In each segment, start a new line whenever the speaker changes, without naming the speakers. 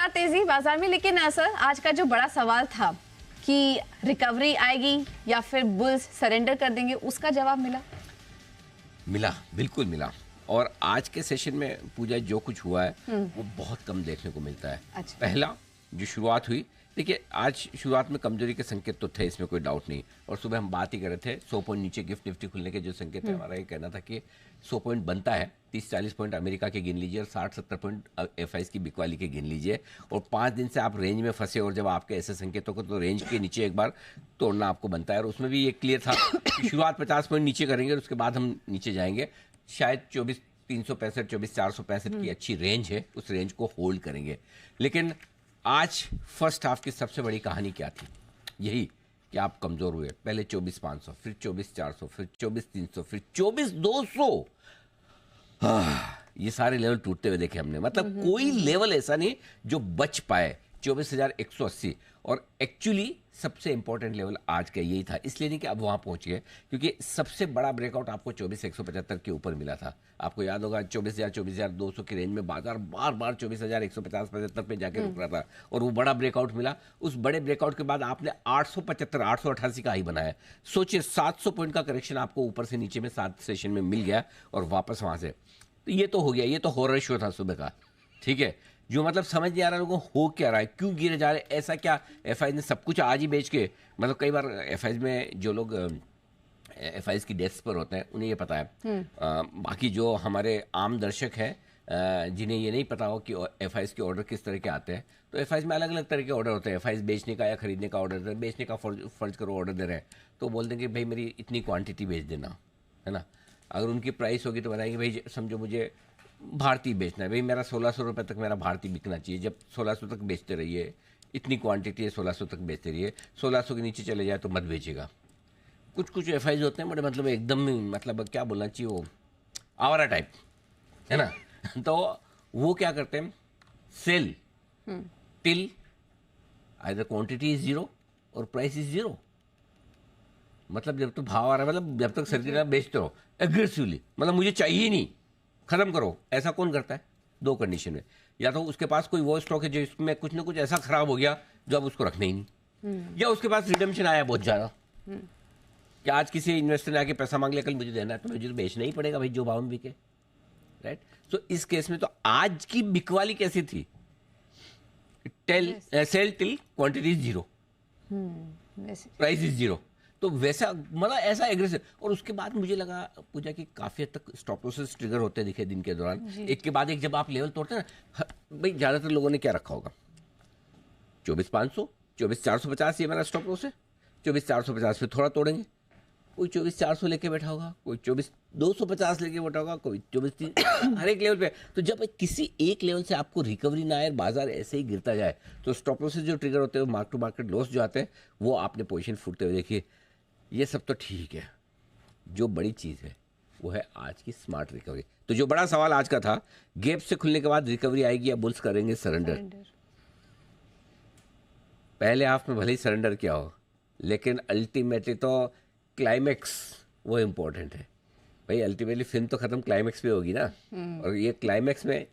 लगातार तेजी बाजार में, लेकिन सर आज का जो बड़ा सवाल था कि रिकवरी आएगी या फिर बुल्स सरेंडर कर देंगे, उसका जवाब मिला।
बिल्कुल मिला। और आज के सेशन में पूजा जो कुछ हुआ है वो बहुत कम देखने को मिलता है।
अच्छा।
पहला जो शुरुआत हुई, देखिए आज शुरुआत में कमजोरी के संकेत तो थे, इसमें कोई डाउट नहीं। और सुबह हम बात ही कर रहे थे 100 पॉइंट नीचे गिफ्ट निफ्टी खुलने के जो संकेत है, हमारा ये कहना था कि 100 पॉइंट बनता है, 30-40 पॉइंट अमेरिका के गिन लीजिए और 60-70 पॉइंट एफआईएस की बिकवाली के गिन लीजिए। और 5 दिन से आप रेंज में फंसे और जब आपके ऐसे संकेतों को तो रेंज के नीचे एक बार तोड़ना आपको बनता है। और उसमें भी ये क्लियर था कि शुरुआत 50 पॉइंट नीचे करेंगे और उसके बाद हम नीचे जाएंगे। शायद 24,365 24,465 की अच्छी रेंज है, उस रेंज को होल्ड करेंगे। लेकिन आज फर्स्ट हाफ की सबसे बड़ी कहानी क्या थी? यही कि आप कमजोर हुए। पहले 24,500, फिर 24,400, फिर 24,300, फिर 24,200। ये सारे लेवल टूटते हुए देखे हमने। मतलब कोई लेवल ऐसा नहीं जो बच पाए। 24,180 और एक्चुअली सबसे इंपॉर्टेंट लेवल आज का यही था, इसलिए नहीं कि अब वहां पहुंच गए, क्योंकि सबसे बड़ा ब्रेकआउट आपको 24,175 के ऊपर मिला था। आपको याद होगा 24,200 की रेंज में बाजार बार बार 24,150-75 पे जाके रुक रहा था और वो बड़ा ब्रेकआउट मिला। उस बड़े ब्रेकआउट के बाद आपने 875 888 का हाई बनाया। सोचिए 700 पॉइंट का करेक्शन आपको ऊपर से नीचे में 7 सेशन में मिल गया और वापस वहां से। तो ये तो हो गया, ये तो हॉरर शो था सुबह का। ठीक है, जो मतलब समझ नहीं आ रहा लोगों को हो क्या रहा है, क्यों गिरे जा रहे, ऐसा क्या एफआईएस ने सब कुछ आज ही बेच के। मतलब कई बार एफआईएस में जो लोग एफआईएस की डेस्क पर होते हैं उन्हें ये पता है। बाकी जो हमारे आम दर्शक हैं जिन्हें ये नहीं पता हो कि एफआईएस के ऑर्डर किस तरह के आते हैं, तो एफआईएस में अलग अलग तरह के ऑर्डर होते हैं। एफआईएस बेचने का या खरीदने का ऑर्डर, बेचने का फर्ज करो ऑर्डर दे रहे हैं तो बोल देंगे भाई मेरी इतनी क्वांटिटी बेच देना, है ना। अगर उनकी प्राइस होगी तो बताएंगे भाई समझो मुझे भारतीय बेचना है, भाई मेरा 1,600 रुपये तक मेरा भारतीय बिकना चाहिए। जब 1,600 तक बेचते रहिए, इतनी क्वांटिटी है 1,600 तक बेचते रहिए, 1,600 के नीचे चले जाए तो मत बेचेगा। कुछ एफआईज होते हैं बड़े मतलब एकदम मतलब क्या बोलना चाहिए, वो आवारा टाइप, है ना। तो वो क्या करते हैं, sell till either quantity is zero और प्राइस इज जीरो। मतलब जब तक भाव आ रहा है, मतलब जब तक सर्किट बेचते रहो एग्रेसिवली, मतलब मुझे चाहिए ही नहीं, खत्म करो। ऐसा कौन करता है? 2 कंडीशन में, या तो उसके पास कोई वो स्टॉक है जो इसमें कुछ ना कुछ ऐसा खराब हो गया जो अब उसको रखना ही नहीं, या उसके पास रिडम्पशन आया बहुत ज़्यादा कि आज किसी इन्वेस्टर ने आके पैसा मांग लिया, कल मुझे देना है तो मुझे तो बेचना ही पड़ेगा भाई जो भाव में बिके, राइट। तो इस केस में तो आज की बिकवाली कैसी थी? Sell till quantity is zero, price is zero. तो वैसा मतलब ऐसा एग्रेसिव। और उसके बाद मुझे लगा पूजा की काफी हद तक स्टॉप लॉसेस ट्रिगर होते दिखे दिन के दौरान, एक के बाद एक। जब आप लेवल तोड़ते हैं ना, भाई ज्यादातर लोगों ने क्या रखा होगा, 24,500, 24,450 ये मेरा स्टॉप लॉस है, 24,450 फिर थोड़ा तोड़ेंगे। कोई 24,400 लेके बैठा होगा, कोई 24,250 लेके बैठा होगा, कोई 24,300 हर एक लेवल पे। तो जब किसी एक लेवल से आपको रिकवरी ना आए, बाजार ऐसे ही गिरता जाए, तो स्टॉप लॉसेस जो ट्रिगर होते हैं, मार्क टू मार्केट लॉस जो आते हैं, वो आपने पोजीशन फूटते हुए देखिए। ये सब तो ठीक है, जो बड़ी चीज़ है वो है आज की स्मार्ट रिकवरी। तो जो बड़ा सवाल आज का था, गैप से खुलने के बाद रिकवरी आएगी या बुल्स करेंगे सरेंडर। पहले हाफ में भले ही सरेंडर किया हो, लेकिन अल्टीमेटली तो क्लाइमैक्स वो इम्पोर्टेंट है भाई। अल्टीमेटली फिल्म तो खत्म क्लाइमैक्स पे होगी ना। और ये क्लाइमैक्स में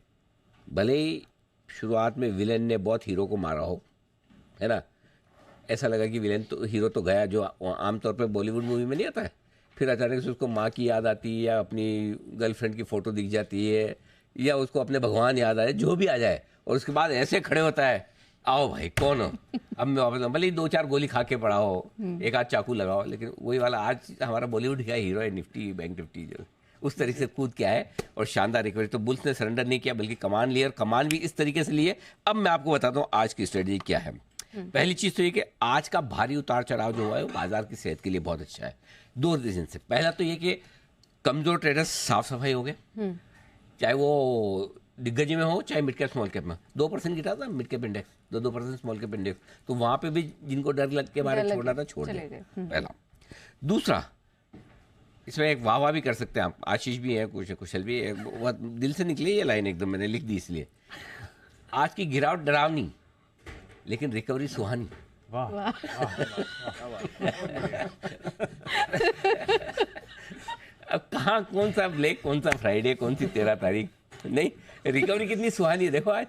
भले ही शुरुआत में विलेन ने बहुत हीरो को मारा हो, है ना, ऐसा लगा कि विलेन तो हीरो तो गया, जो आमतौर पे बॉलीवुड मूवी में नहीं आता है, फिर अचानक से उसको माँ की याद आती है या अपनी गर्लफ्रेंड की फोटो दिख जाती है या उसको अपने भगवान याद आए, जो भी आ जाए, और उसके बाद ऐसे खड़े होता है, आओ भाई कौन हो, अब मैं वापस। भले ही 2-4 गोली खा के पड़ा हो, एक आध चाकू लगाओ, लेकिन वही वाला आज हमारा बॉलीवुड का हीरो है, निफ्टी बैंक निफ्टी जो उस तरीके से कूद के आए और शानदार रिकवरी। तो बुल्स ने सरेंडर नहीं किया बल्कि कमान लिया, और कमान भी इस तरीके से लिए। अब मैं आपको बताता हूँ आज की स्ट्रेटजी क्या है। पहली चीज तो ये कि आज का भारी उतार चढ़ाव जो हुआ है वो बाजार की सेहत के लिए बहुत अच्छा है, 2 रीजन से। पहला तो ये कि कमजोर ट्रेडर्स साफ सफाई हो गए, चाहे वो दिग्गज में हो चाहे मिड कैप स्मॉल कैप में। 2% गिरा था mid cap index, 2% small cap index, तो वहां पे भी जिनको डर लग के बारे छोड़ना था छोड़ दिया, पहला। दूसरा, इसमें एक वाह वाह भी कर सकते हैं आप, आशीष भी है, कुशल भी है, बहुत दिल से निकली ये लाइन, एकदम मैंने लिख दी इसलिए। आज की गिरावट डरावनी लेकिन रिकवरी सुहानी।
वाह वाह
अब कहाँ कौन सा ब्लैक, कौन सा फ्राइडे, कौन सी 13 तारीख, नहीं रिकवरी कितनी सुहानी है देखो आज।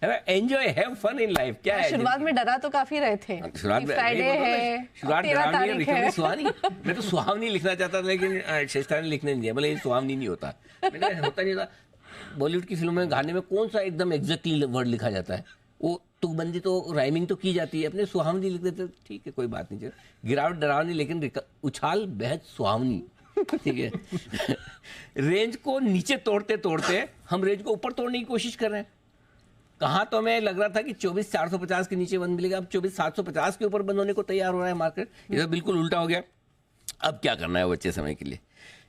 Enjoy, have fun in life. क्या है,
शुरुआत में डरा तो काफी रहे थे
शुरुआत में
फ्राइडे है,
शुरुआत
13 तारीख है।
सुहानी, मैं तो सुहावनी लिखना चाहता था लेकिन शेषता ने लिखने नहीं दिया, बोले ये सुहावनी नहीं होता, मैंने होता नहीं था। बॉलीवुड की फिल्मों में गाने में कौन सा एकदम एग्जैक्टली वर्ड लिखा जाता है, वो तुकबंदी तो राइमिंग तो की जाती है, अपने सुहावनी लिख देते, ठीक है कोई बात नहीं, गिरावट डरावनी लेकिन उछाल बेहद सुहावनी, ठीक है। रेंज को नीचे तोड़ते तोड़ते हम रेंज को ऊपर तोड़ने की कोशिश कर रहे हैं। कहाँ तो हमें लग रहा था कि 24,450 के नीचे बंद मिलेगा, अब 24,750 के ऊपर बंद होने को तैयार हो रहा है मार्केट। ये तो बिल्कुल उल्टा हो गया। अब क्या करना है वो अच्छे समय के लिए,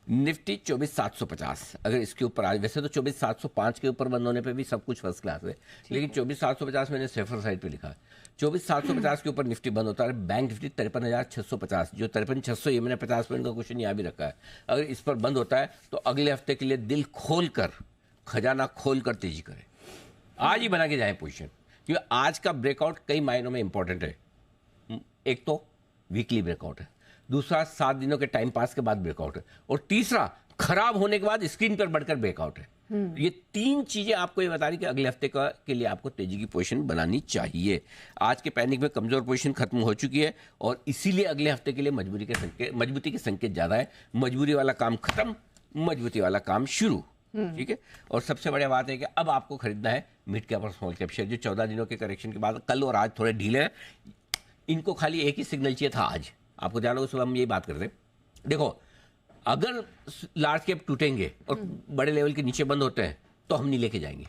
निफ्टी 24,750 अगर इसके ऊपर आज, वैसे तो 24,705 के ऊपर बंद होने पे भी सब कुछ फर्स्ट क्लास है, लेकिन 24,750 मैंने सेफर साइड पे लिखा है। 24,750 के ऊपर निफ्टी बंद होता है, बैंक निफ्टी 53,650, जो 53,600 ये मैंने 50 पॉइंट का क्वेश्चन यहाँ भी रखा है, अगर इस पर बंद होता है तो अगले हफ्ते के लिए दिल खोल कर, खजाना खोल कर तेजी करें, आज ही बना के जाए पोजीशन, क्योंकि आज का ब्रेकआउट कई मायनों में इंपॉर्टेंट है। एक तो वीकली ब्रेकआउट है, दूसरा 7 दिनों के टाइम पास के बाद ब्रेकआउट है, और तीसरा खराब होने के बाद स्क्रीन पर बढ़कर ब्रेकआउट है। ये 3 चीजें आपको ये बता रही कि अगले हफ्ते का के लिए आपको तेजी की पोजीशन बनानी चाहिए। आज के पैनिक में कमजोर पोजीशन खत्म हो चुकी है और इसीलिए अगले हफ्ते के लिए मजबूती के संकेत ज्यादा है। मजबूरी वाला काम खत्म, मजबूती वाला काम शुरू, ठीक है। और सबसे बढ़िया बात है कि अब आपको खरीदना है मिड कैप और स्मॉल कैप शेयर, जो 14 दिनों के करेक्शन के बाद कल और आज थोड़े ढीले हैं। इनको खाली एक ही सिग्नल चाहिए था आज, आपको ध्यान होगा सुबह हम यही बात करते हैं। देखो अगर लार्ज कैप टूटेंगे और बड़े लेवल के नीचे बंद होते हैं तो हम नहीं लेके जाएंगे,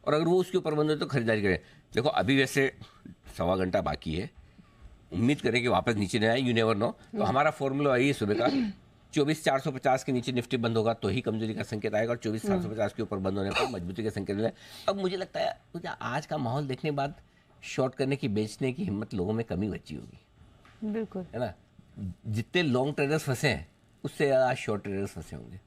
और अगर वो उसके ऊपर बंद होते तो खरीदारी करें। देखो अभी वैसे 1.25 घंटा बाकी है, उम्मीद करें कि वापस नीचे नहीं आए, यू नेवर नो। तो हमारा फॉर्मूला वही है सुबह का, 24,450 के नीचे निफ्टी बंद होगा तो ही कमजोरी का संकेत आएगा, और 24,750 के ऊपर बंद होने पर मजबूती का संकेत मिलेगा। अब मुझे लगता है मुझे आज का माहौल देखने के बाद शॉर्ट करने की, बेचने की हिम्मत लोगों में कमी बची होगी,
बिल्कुल
है ना। जितने लॉन्ग ट्रेडर्स फंसे हैं उससे ज़्यादा शॉर्ट ट्रेडर्स फंसे होंगे।